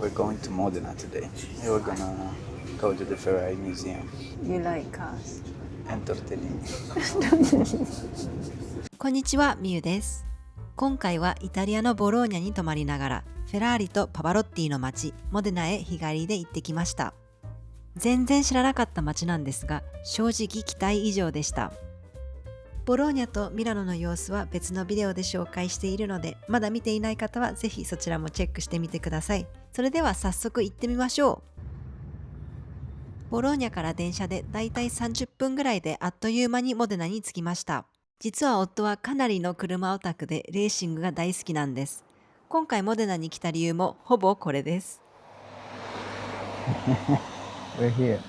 We're going to Modena today. We're gonna go to the Ferrari Museum. You like cars? And tortellini. こんにちは、みゆです。今回はイタリアのボローニャに泊まりながら、フェラーリとパバロッティの街、モデナへ日帰りで行ってきました。全然知らなかった街なんですが、正直期待以上でした。ボローニャとミラノの様子は別のビデオで紹介しているので、まだ見ていない方はぜひそちらもチェックしてみてください。それでは早速行ってみましょう。ボローニャから電車でだいたい30分ぐらいであっという間にモデナに着きました。実は夫はかなりの車オタクでレーシングが大好きなんです。今回モデナに来た理由もほぼこれです。We're here.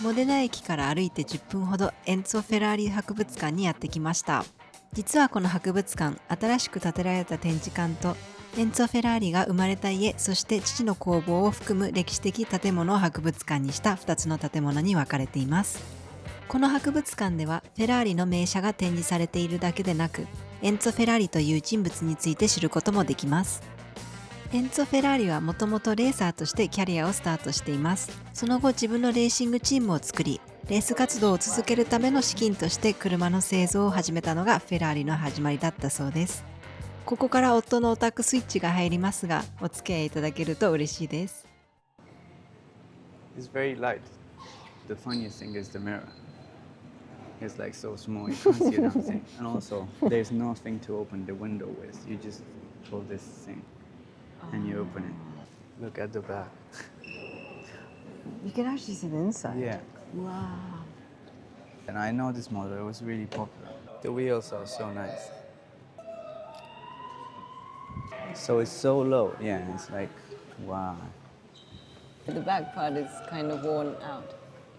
モデナ駅から歩いて10分ほどエンツォ・フェラーリ博物館にやってきました。実はこの博物館、新しく建てられた展示館とエンツォ・フェラーリが生まれた家、そして父の工房を含む歴史的建物を博物館にした2つの建物に分かれています。この博物館ではフェラーリの名車が展示されているだけでなく、エンツォ・フェラーリという人物について知ることもできます。エンツォ・フェラーリはもともとレーサーとしてキャリアをスタートしています。その後自分のレーシングチームを作り、レース活動を続けるための資金として車の製造を始めたのがフェラーリの始まりだったそうです。ここから夫のオタクスイッチが入りますが、お付き合いいただけると嬉しいです。It's very light. The funniest thing is the mirror. It's like so small, you can't see anything. And also, there's nothing to open the window with. You just pull this thing and you open it. Look at the back. You can actually see the inside. Yeah. Wow. And I know this model, it was really popular. The wheels are so nice. So it's so low, yeah, it's like, wow. The back part is kind of worn out.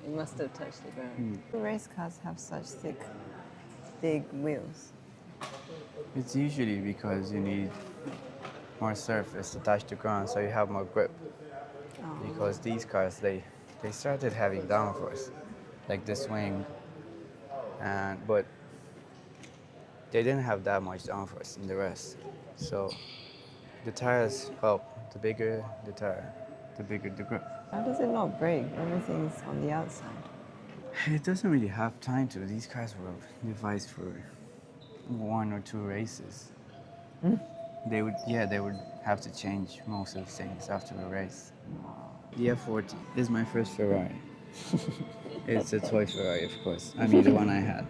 It must have touched the ground. The race cars have such thick, big wheels. It's usually because you need more surface to touch the ground so you have more grip. Because these cars, they started having downforce, like the swing, but they didn't have that much downforce in the rest. So the tires, well, the bigger the tire, the bigger the grip. How does it not break? Everything's on the outside. It doesn't really have time to. These cars were devised for 1 or 2 races. They would have to change most of the things after a race. The F40 is my first Ferrari. It's a toy Ferrari, of course. I mean, the one I had.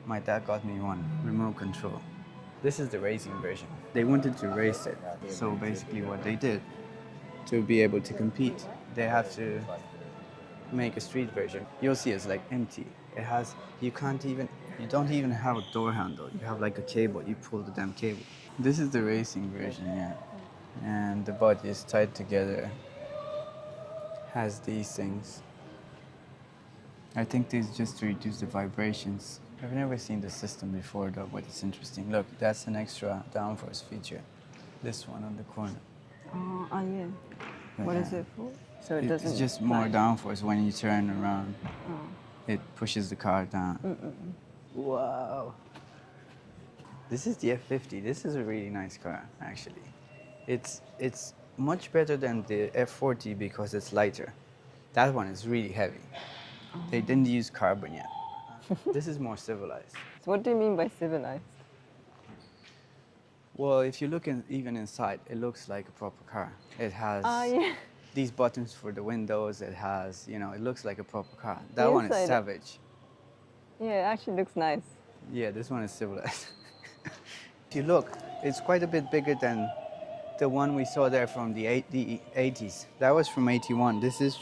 My dad got me one, remote control. This is the racing version. They wanted to race it, so basically what they did, to be able to compete, they have to make a street version. You'll see it's like empty. You don't even have a door handle. You have like a cable, you pull the damn cable. This is the racing version, yeah. And the body is tied together. Has these things. I think this is just to reduce the vibrations. I've never seen the system before though, but it's interesting. Look, that's an extra downforce feature. This one on the corner. Oh, yeah. What is it for? So it doesn't. It's just more flash. downforce when you turn around. It pushes the car down. Wow. This is the F50. This is a really nice car, actually. It's much better than the F40 because it's lighter. That one is really heavy. They didn't use carbon yet. This is more civilized. So what do you mean by civilized? Well, if you look even inside, it looks like a proper car. It has Yeah. these buttons for the windows. It has, it looks like a proper car. That one is inside- savage. Yeah, it actually looks nice. Yeah, this one is civilized. If you look, it's quite a bit bigger than the one we saw there from the 80s. That was from 81. This is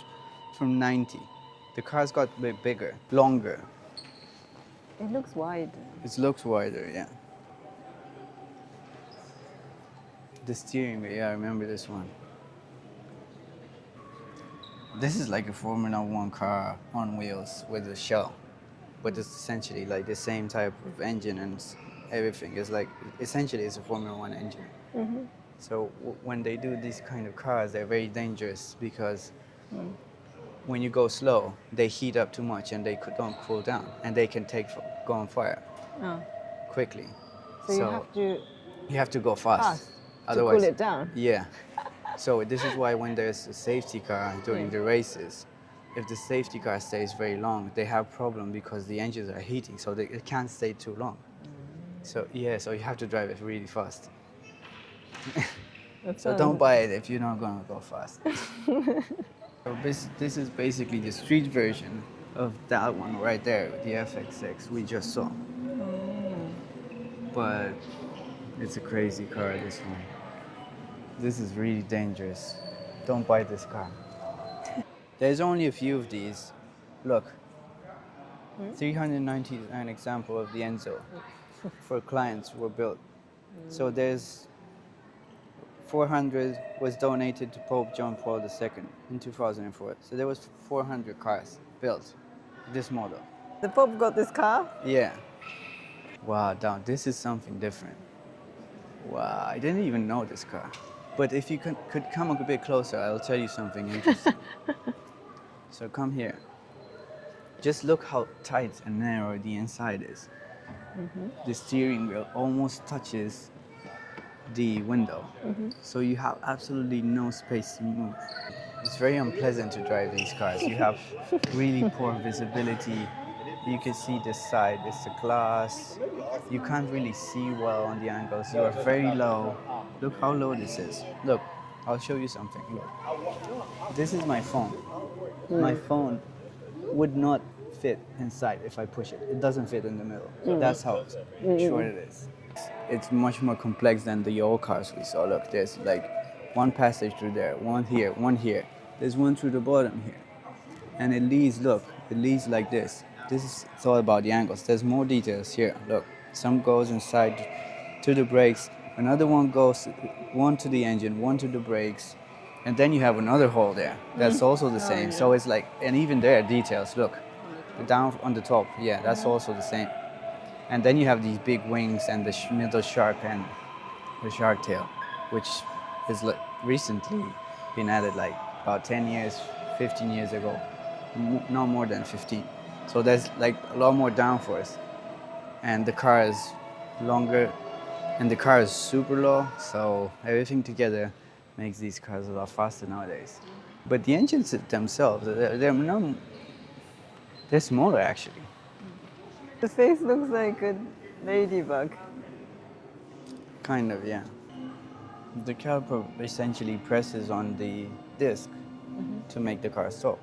from 90. The car's got a bit bigger, longer. It looks wide. It looks wider, yeah. The steering wheel, yeah, I remember this one. This is like a Formula One car on wheels with a shell, but it's essentially like the same type of engine and everything. It's like, essentially it's a Formula One engine. So when they do these kind of cars, they're very dangerous because when you go slow, they heat up too much and they don't cool down, and they can go on fire Oh. quickly. So you have to go fast. fast Otherwise, to cool it down. Yeah. So this is why when there's a safety car during the races, if the safety car stays very long, they have problem because the engines are heating, so it can't stay too long. So yeah, so you have to drive it really fast. So don't buy it if you're not gonna go fast. So this is basically the street version of that one right there, the FX6 we just saw. But it's a crazy car, this one. This is really dangerous. Don't buy this car. There's only a few of these. Look, 390 is an example of the Enzo for clients were built. So there's 400 was donated to Pope John Paul II in 2004. So there was 400 cars built, this model. The Pope got this car? Yeah. Wow, now this is something different. Wow, I didn't even know this car. But if you could come a bit closer, I'll tell you something interesting. So come here. Just look how tight and narrow the inside is. The steering wheel almost touches the window. So you have absolutely no space to move. It's very unpleasant to drive these cars. You have really poor visibility. You can see this side, it's the glass. You can't really see well on the angles. You are very low. Look how low this is. Look, I'll show you something. Look. This is my phone. My phone would not fit inside if I push it. It doesn't fit in the middle. That's how short it is. It's much more complex than the old cars we saw. Look, there's like one passage through there, one here, one here. There's one through the bottom here. And it leads, look, it leads like this. It's all about the angles. There's more details here. Look, some goes inside to the brakes. Another one goes, one to the engine, one to the brakes. And then you have another hole there. That's also the same. So it's like, and even there, details, look. Down on the top, yeah, that's also the same. And then you have these big wings and the middle shark and the shark tail, which is like recently been added like about 10 years, 15 years ago. No more than 15. So there's like a lot more downforce. And the car is longer and the car is super low. So everything together makes these cars a lot faster nowadays. But the engines themselves, they're smaller actually. The face looks like a ladybug. Kind of, yeah. The caliper essentially presses on the disc to make the car stop.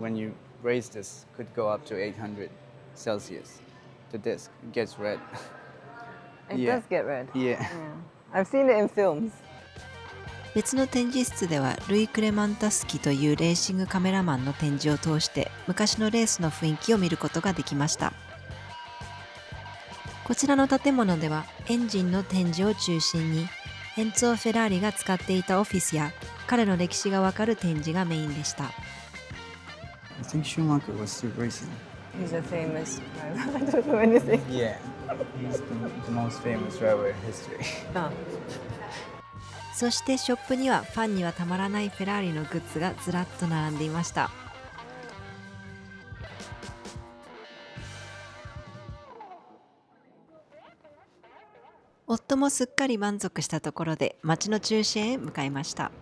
When you raise this, could go up to 800 Celsius. The disc gets red. It does get red. Yeah. I've seen it in films. 別の展示室ではルイ・クレマンタスキというレーシングカメラマンの展示を通して昔のレースの雰囲気を見ることができました。こちらの建物ではエンジンの展示を中心にエンツォ・フェラーリが使っていたオフィスや彼の歴史がわかる展示がメインでした。I think Schumacher was still racing. He's a famous driver. I don't know anything. Yeah. He's the most famous driver in history. Oh. そしてショップにはファンにはたまらないフェラーリのグッズがずらっと並んでいました。夫もすっかり満足したところで町の中心へ向かいました。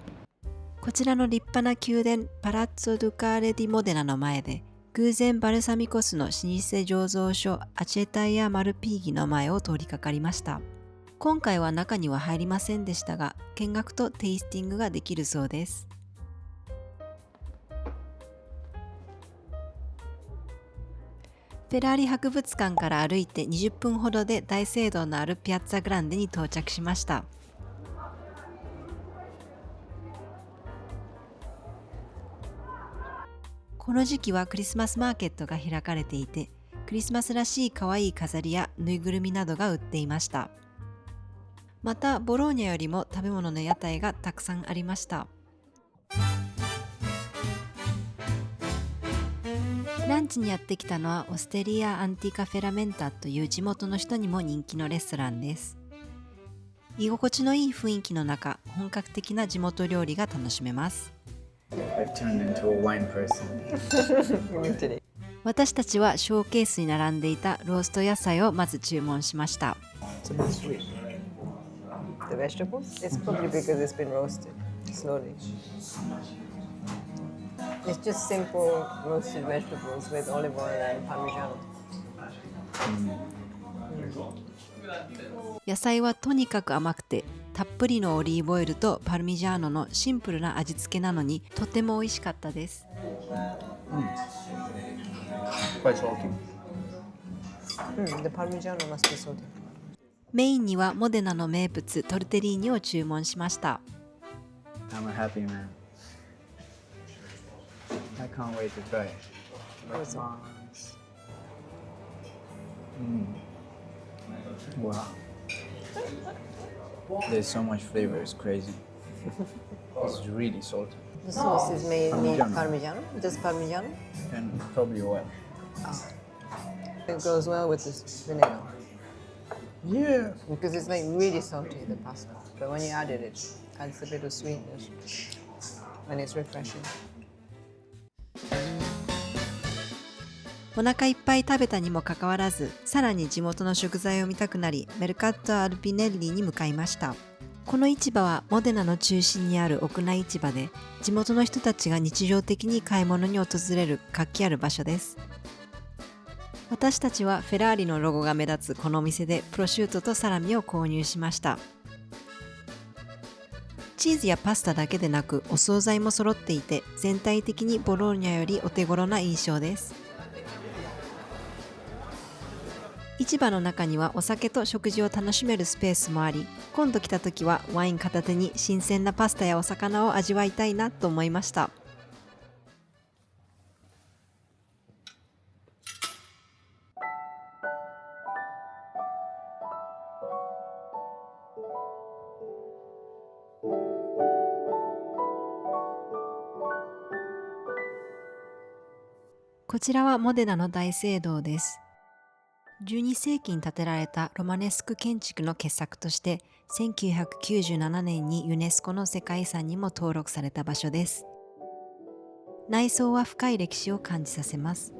こちらの立派な宮殿パラッツォ・ドゥカーレ・ディ・モデナの前で偶然バルサミコスの老舗醸造所アチェタイア・マルピーギの前を通りかかりました。今回は中には入りませんでしたが見学とテイスティングができるそうです。フェラーリ博物館から歩いて20分ほどで大聖堂のあるピアッツァグランデに到着しました。この時期はクリスマスマーケットが開かれていて、クリスマスらしい可愛い飾りやぬいぐるみなどが売っていました。またボローニャよりも食べ物の屋台がたくさんありました。ランチにやってきたのはオステリア・アンティカ・フェラメンタという地元の人にも人気のレストランです。居心地のいい雰囲気の中、本格的な地元料理が楽しめます。I've turned into a wine person. Literally. 私たちはショーケースに並んでいたロースト野菜をまず注文しました。It's a bit sweet. The vegetables? It's probably because it's been roasted slowly. It's just simple roasted vegetables with olive oil and parmigiano. 野菜はとにかく甘くて、たっぷりのオリーブオイルとパルミジャーノのシンプルな味付けなのにとても美味しかったです。Quite salty. The parmigiano must be salty. メインにはモデナの名物トルテリーニを注文しました。I'm a happy man. I can't wait to try it. Wow. There's so much flavor, it's crazy. It's really salty. The sauce is mainly Parmigiano. parmigiano, just parmigiano. And probably oil. It goes well with this vinegar Yeah. because it's like really salty, the pasta. But when you added it adds a bit of sweetness and it's refreshing. お腹いっぱい食べたにもかかわらず、さらに地元の食材を見たくなり、メルカット・アルピネッリに向かいました。この市場はモデナの中心にある屋内市場で、地元の人たちが日常的に買い物に訪れる活気ある場所です。私たちはフェラーリのロゴが目立つこのお店でプロシュートとサラミを購入しました。チーズやパスタだけでなくお惣菜も揃っていて、全体的にボローニャよりお手頃な印象です。市場の中にはお酒と食事を楽しめるスペースもあり、今度来た時はワイン片手に新鮮なパスタやお魚を味わいたいなと思いました。こちらはモデナの大聖堂です。12世紀に建てられたロマネスク建築の傑作として1997年にユネスコの世界遺産にも登録された場所です。内装は深い歴史を感じさせます。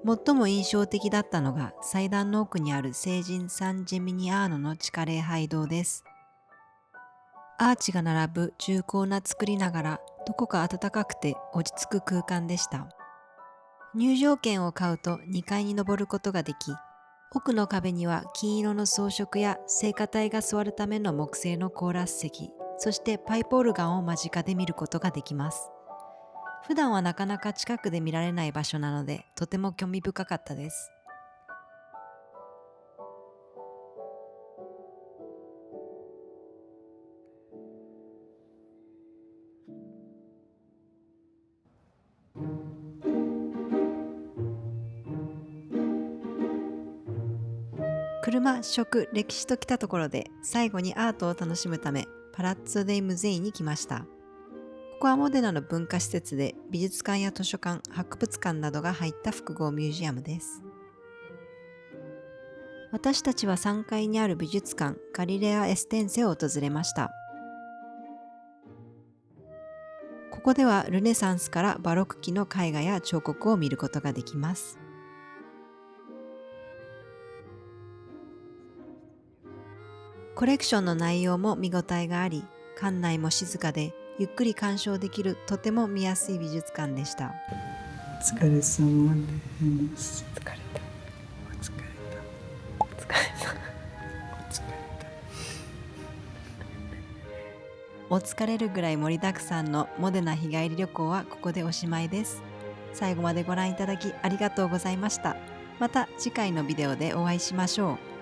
最も印象的だったのが祭壇の奥にある聖人サン・ジェミニアーノの地下礼拝堂です。アーチが並ぶ重厚な作りながらどこか暖かくて落ち着く空間でした。入場券を買うと2階に上ることができ、奥の壁には金色の装飾や聖歌隊が座るための木製のコーラス席、そしてパイプオルガンを間近で見ることができます。普段はなかなか近くで見られない場所なので、とても興味深かったです。車、食、歴史と来たところで最後にアートを楽しむためパラッツォ・デイ・ムゼイに来ました。ここはモデナの文化施設で美術館や図書館、博物館などが入った複合ミュージアムです。私たちは3階にある美術館ガリレア・エステンセを訪れました。ここではルネサンスからバロック期の絵画や彫刻を見ることができます。コレクションの内容も見応えがあり、館内も静かでゆっくり鑑賞できるとても見やすい美術館でした。お疲れ様です。疲れた。お疲れ疲れた。お疲れるぐらい盛りだくさんのモデナ日帰り旅行はここでおしまいです。最後までご覧いただきありがとうございました。また次回のビデオでお会いしましょう。